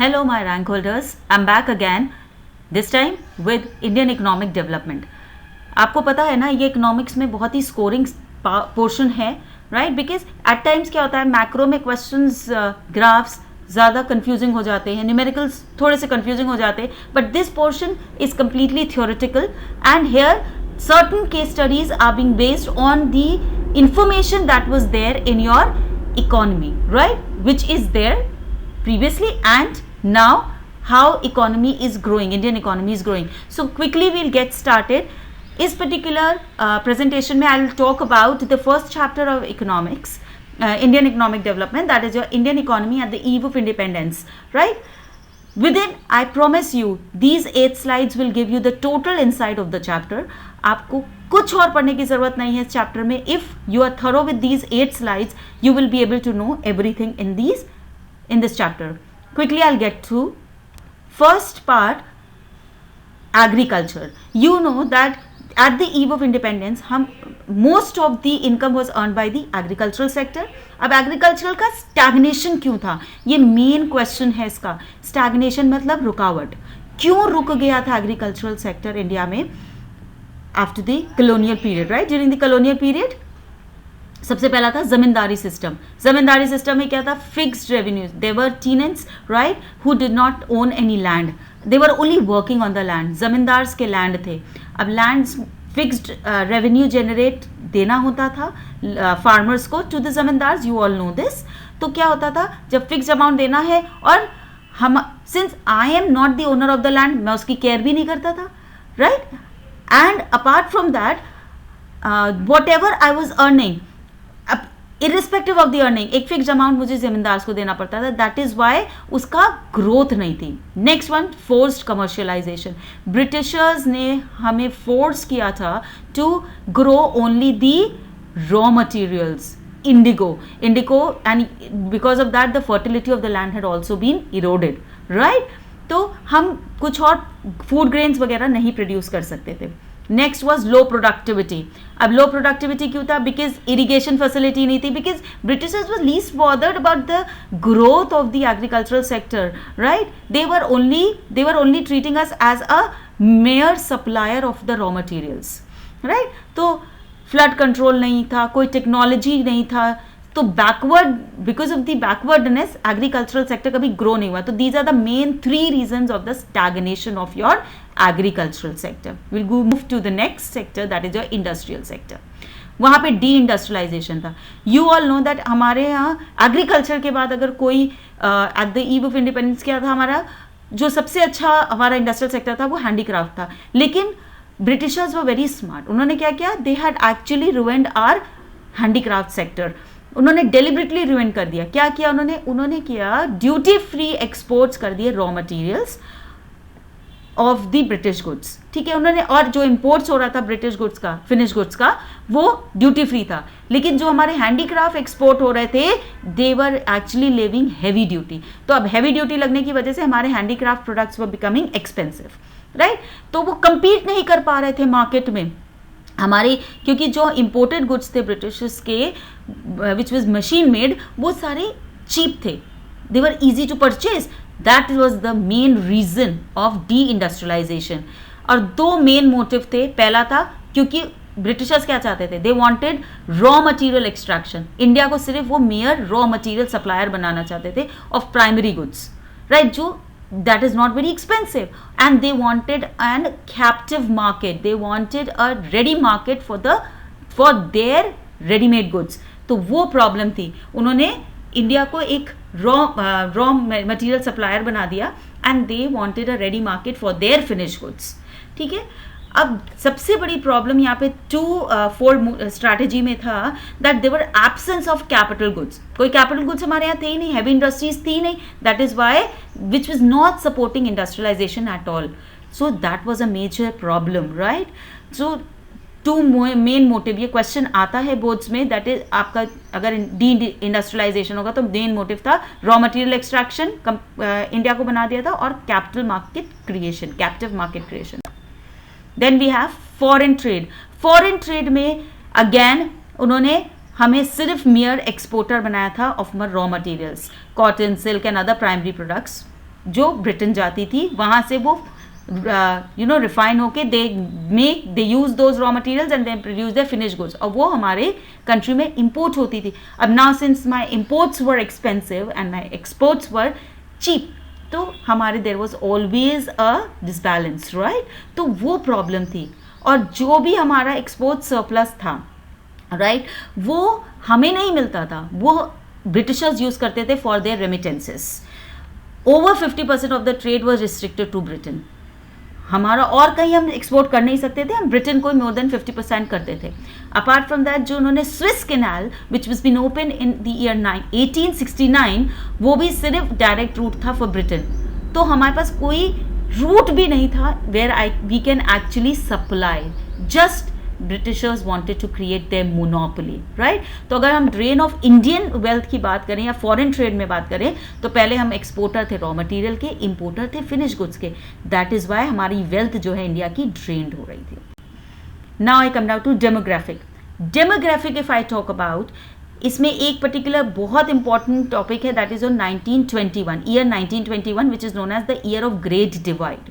Hello, my rank holders. I'm back again. This time with Indian Economic Development. आपको पता है ना, ये इकोनॉमिक्स में बहुत ही स्कोरिंग पोर्शन है, राइट? बिकॉज एट टाइम्स क्या होता है, मैक्रो में क्वेश्चंस ग्राफ्स ज़्यादा कंफ्यूजिंग हो जाते हैं, न्यूमेरिकल्स थोड़े से कंफ्यूजिंग हो जाते हैं, but this portion is completely theoretical and here certain case studies are being based on the information that was there in your economy, right? Which is there previously and now how economy is growing, Indian economy is growing. So quickly we'll get started. Is particular presentation mein I'll talk about the first chapter of economics, Indian economic development, that is your Indian economy at the eve of independence, right? Within, I promise you, these 8 slides will give you the total insight of the chapter. आपको कुछ और पढ़ने की जरूरत नहीं है इस chapter में. If you are thorough with these 8 slides, you will be able to know everything in this chapter. Quickly, I'll get to first part, agriculture. You know that at the eve of independence, most of the income was earned by the agricultural sector. अब agricultural का stagnation क्यों था, ये main question है इसका. Stagnation मतलब रुकावट. क्यों रुक गया था एग्रीकल्चरल सेक्टर इंडिया में after the colonial period, right? During the colonial period सबसे पहला था जमींदारी सिस्टम. जमींदारी सिस्टम में क्या था? Fixed revenues. They were tenants, right, who did not own any land. They were only working on the land. Zamindars के land थे. अब lands fixed revenue generate देना होता था फार्मर्स को to the zamindars. You all know this. तो क्या होता था, जब फिक्स्ड अमाउंट देना है और हम, since I am not the owner of the land, मैं उसकी केयर भी नहीं करता था, right? And apart from that, whatever I was earning, irrespective of the earning, एक फिक्स्ड अमाउंट मुझे जमींदार को देना पड़ता था. दैट इज वाई उसका ग्रोथ नहीं थी. Next one, forced commercialization. Britishers ने हमें फोर्स किया था to grow only the raw materials, indigo, and because of that the fertility of the land had also been eroded, right? तो हम कुछ और फूड ग्रेन्स वगैरह नहीं प्रोड्यूस कर सकते थे. Next was low productivity. अब लो प्रोडक्टिविटी क्यों था? बिकॉज इरीगेशन फैसिलिटी नहीं थी. Because britishers was least bothered about the growth of the agricultural sector, right? They were only treating us as a mere supplier of the raw materials, right? तो flood control नहीं था, कोई technology नहीं था. तो backward, because of the backwardness agricultural sector कभी grow नहीं हुआ. तो these are the main 3 reasons of the stagnation of your agricultural sector. We'll go move to the next sector, that is your industrial sector. वहाँ पे D industrialisation था. You all know that हमारे यहाँ agriculture के बाद अगर कोई at the eve of independence क्या था, हमारा जो सबसे अच्छा हमारा इंडस्ट्रियल सेक्टर था वो हैंडीक्राफ्ट था. लेकिन ब्रिटिशर्स वर वेरी स्मार्ट. उन्होंने क्या किया? They had actually ruined our handicraft sector. उन्होंने डेलिबरेटली रुइन कर दिया. क्या किया उन्होंने किया, ड्यूटी फ्री एक्सपोर्ट्स कर दिए raw materials of the British goods, ठीक है? उन्होंने, और जो इंपोर्ट्स हो रहा था ब्रिटिश गुड्स का, फिनिश गुड्स का, वो ड्यूटी फ्री था. लेकिन जो हमारे हैंडीक्राफ्ट एक्सपोर्ट हो रहे थे, they were actually levying heavy duty. तो अब हैवी ड्यूटी लगने की वजह से हमारे handicraft products were becoming expensive, right? तो वो compete नहीं कर पा रहे थे मार्केट में हमारे, क्योंकि जो इंपोर्टेड गुड्स थे ब्रिटिशर्स के, विच वॉज मशीन मेड, वो सारे चीप थे. They were easy to purchase. That was the main reason of de-industrialization. और 2 मेन मोटिव थे. पहला था क्योंकि ब्रिटिशर्स क्या चाहते थे, they wanted raw material extraction. India को सिर्फ वो मेयर रॉ मटेरियल सप्लायर बनाना चाहते थे ऑफ प्राइमरी गुड्स, राइट? जो that is not very expensive, and they wanted an captive market. They wanted a ready market for their ready-made goods. तो वो problem थी. उन्होंने इंडिया को एक रॉ मटेरियल सप्लायर बना दिया and they wanted a ready market for their finish goods, ठीक है? अब सबसे बड़ी प्रॉब्लम यहाँ पे 2-4 स्ट्रैटेजी में था that their absence of capital goods. कोई कैपिटल गुड्स हमारे यहाँ थे ही नहीं, हैवी इंडस्ट्रीज थी नहीं. That is why which was not supporting industrialization at all. So that was a major problem, right? So 2 main motive, ये क्वेश्चन आता है बोर्ड्स में, दैट इज आपका अगर डी इंडस्ट्रियलाइजेशन होगा तो मेन मोटिव था रॉ मटेरियल एक्सट्रैक्शन, इंडिया को बना दिया था, और capital market creation, captive market creation. Then we have foreign trade. Foreign trade में अगेन उन्होंने हमें सिर्फ मियर एक्सपोर्टर बनाया था of raw materials, cotton, silk and other primary products. जो ब्रिटेन जाती थी, वहाँ से वो रिफाइन होके they use those raw materials and they produce the finish goods, और वो हमारे कंट्री में इंपोर्ट होती थी. अब now since my imports were expensive and my exports were cheap, तो हमारे there was always a disbalance, right. तो वो प्रॉब्लम थी, और जो भी हमारा एक्सपोर्ट सरप्लस था, राइट, वो हमें नहीं मिलता था, वो ब्रिटिशर्स यूज करते थे for their remittances. Over 50% of the trade was restricted to Britain. हमारा और कहीं हम एक्सपोर्ट कर नहीं सकते थे, हम ब्रिटेन को मोर देन 50% करते थे. अपार्ट फ्रॉम दैट, जो उन्होंने Suez canal which was been open in the year 1869, वो भी सिर्फ डायरेक्ट रूट था फॉर ब्रिटेन. तो हमारे पास कोई रूट भी नहीं था where we can actually supply. Just britishers wanted to create their monopoly, right. तो अगर हम ड्रेन ऑफ इंडियन वेल्थ की बात करें या फॉरेन ट्रेड में बात करें, तो पहले हम एक्सपोर्टर थे रॉ मटेरियल के, इंपोर्टर थे फिनिश गुड्स के. दैट इज वाई हमारी वेल्थ जो है इंडिया की ड्रेन्ड हो रही थी. Now I come down to demographic. Demographic if I talk about, इसमें एक पर्टिकुलर बहुत इंपॉर्टेंट टॉपिक है, that is on 1921, year 1921, which is known as the year of great divide.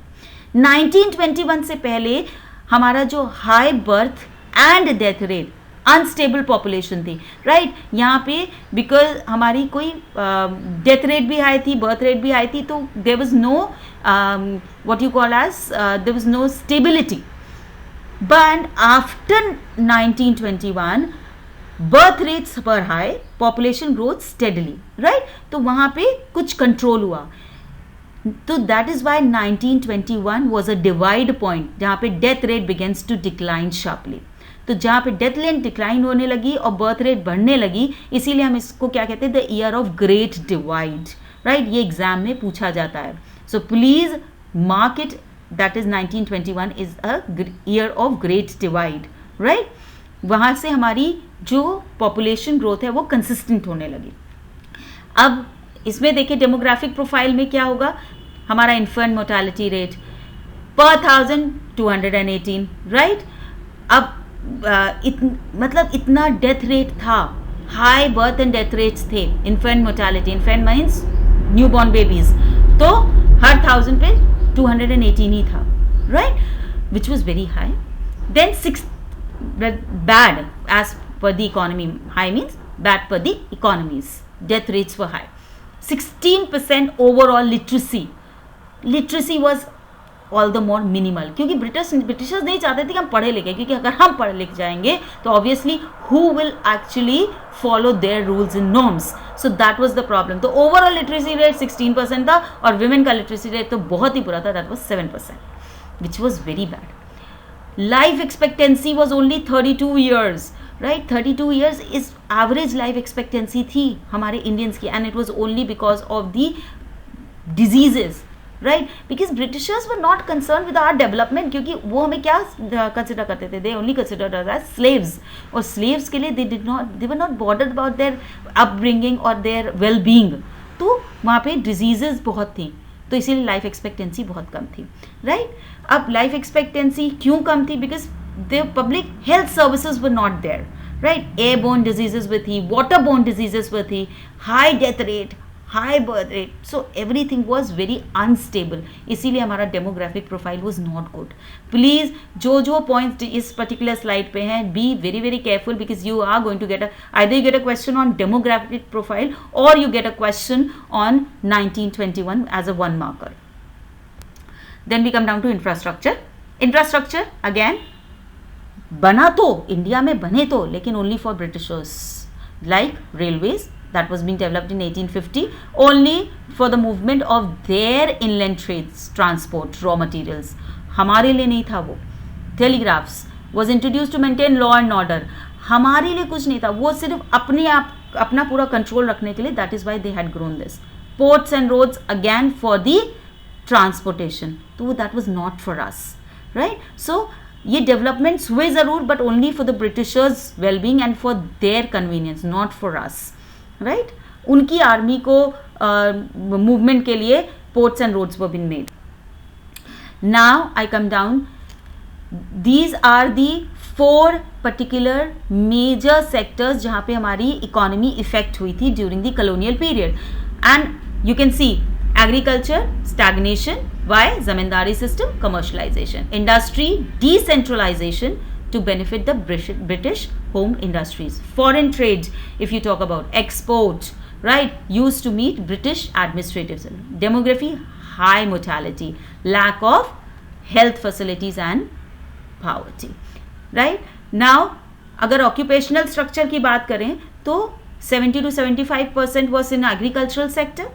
1921 से पहले हमारा जो high birth and death rate, unstable population थी, right. यहाँ पे बिकॉज हमारी कोई डेथ रेट भी हाई थी, बर्थ रेट भी हाई थी, तो there was no what you call as there was no stability. But after 1921 birth rates were high, population growth steadily, right. तो वहाँ पे कुछ कंट्रोल हुआ. तो that is why 1921 was a divide point, जहाँ पे death rate begins to decline sharply. तो जहाँ पे डेथ रेट डिक्लाइन होने लगी और बर्थ रेट बढ़ने लगी, इसीलिए हम इसको क्या कहते हैं, the year of great divide, right. ये एग्जाम में पूछा जाता है. So please mark it, that is 1921 is a year of great divide, right. वहाँ से हमारी जो पॉपुलेशन ग्रोथ है वो कंसिस्टेंट होने लगी. अब इसमें देखिए डेमोग्राफिक प्रोफाइल में क्या होगा, हमारा इन्फेंट मोर्टालिटी रेट पर 1000 218, राइट. अब मतलब इतना डेथ रेट था, high birth and death rates थे. Infant mortality, infant means new born babies, तो हर 1000 पे 218 ही था, right, which was very high. Then 6 bad as per the economy, high means bad per the economies, death rates were high. 16% overall literacy was all the more minimal, क्योंकि Britishers नहीं चाहते थे कि हम पढ़े लिखे, क्योंकि अगर हम पढ़े लिख जाएंगे तो obviously who will actually follow their rules and norms, so that was the problem. तो overall literacy rate 16% था, और women का literacy rate तो बहुत ही बुरा था, that was 7%, which was very bad. Life expectancy was only 32 years, right. 32 years is average life expectancy थी हमारे इंडियंस की, and it was only because of the diseases, right, because Britishers were not concerned with our development, क्योंकि वो हमें क्या consider करते थे, they only considered us as slaves, और slaves के लिए they were not bothered about their upbringing or their well-being. तो वहाँ पे diseases बहुत थी, तो इसीलिए लाइफ एक्सपेक्टेंसी बहुत कम थी, राइट. अब लाइफ एक्सपेक्टेंसी क्यों कम थी, because the public health services were not there, right. Airborne diseases भी थी, वाटरबोर्न डिजीजेस भी थी, high death rate, high birth rate, so everything was very unstable. इसीलिए हमारा demographic profile was not good. Please जो पॉइंट्स इस particular slide पे हैं, be very very careful, because you are going to get either you get a question on demographic profile or you get a question on 1921 as a 1 marker. Then we come down to infrastructure. Infrastructure again बना तो India में बने तो, लेकिन only for Britishers, like railways that was being developed in 1850 only for the movement of their inland trades, transport, raw materials. हमारे लिए नहीं था वो. Telegraphs was introduced to maintain law and order. हमारे लिए कुछ नहीं था, वो सिर्फ अपना पूरा कंट्रोल रखने के लिए. That is why they had grown this. Ports and roads again for the transportation, तो that was not for us, right. So ये डेवलपमेंट्स हुए ज़रूर, but only for the Britishers wellbeing and for their convenience, not for us, right. उनकी army को movement के लिए ports and roads were been made. Now I come down, these are the 4 particular major sectors जहाँ पे हमारी economy effect हुई थी during the colonial period. And you can see Agriculture, stagnation. Why? Zamindari system, commercialization. Industry, decentralization to benefit the British home industries. Foreign trade, if you talk about export, right, used to meet British administrative. Demography, high mortality, lack of health facilities and poverty. Right? Now, अगर occupational structure की बात करें तो 70 to 75% was in agricultural sector.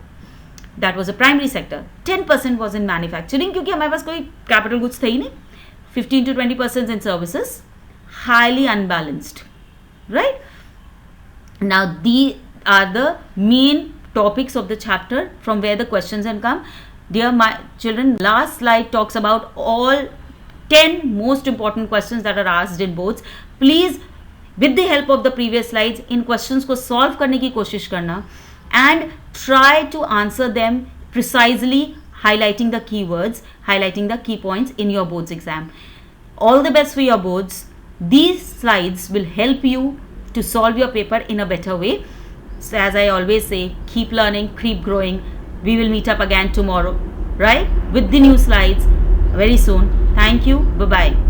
That was a primary sector. 10% was in manufacturing क्योंकि हमारे पास कोई capital goods थे ही नहीं. 15 to 20% in services. Highly unbalanced. Right? Now, these are the main topics of the chapter from where the questions can come. Dear my children, last slide talks about all 10 most important questions that are asked in boards. Please, with the help of the previous slides, in questions को solve करने की कोशिश करना and try to answer them precisely, highlighting the keywords, highlighting the key points in your boards exam. All the best for your boards. These slides will help you to solve your paper in a better way. So as I always say, keep learning, keep growing. We will meet up again tomorrow, right? With the new slides very soon. Thank you. Bye-bye.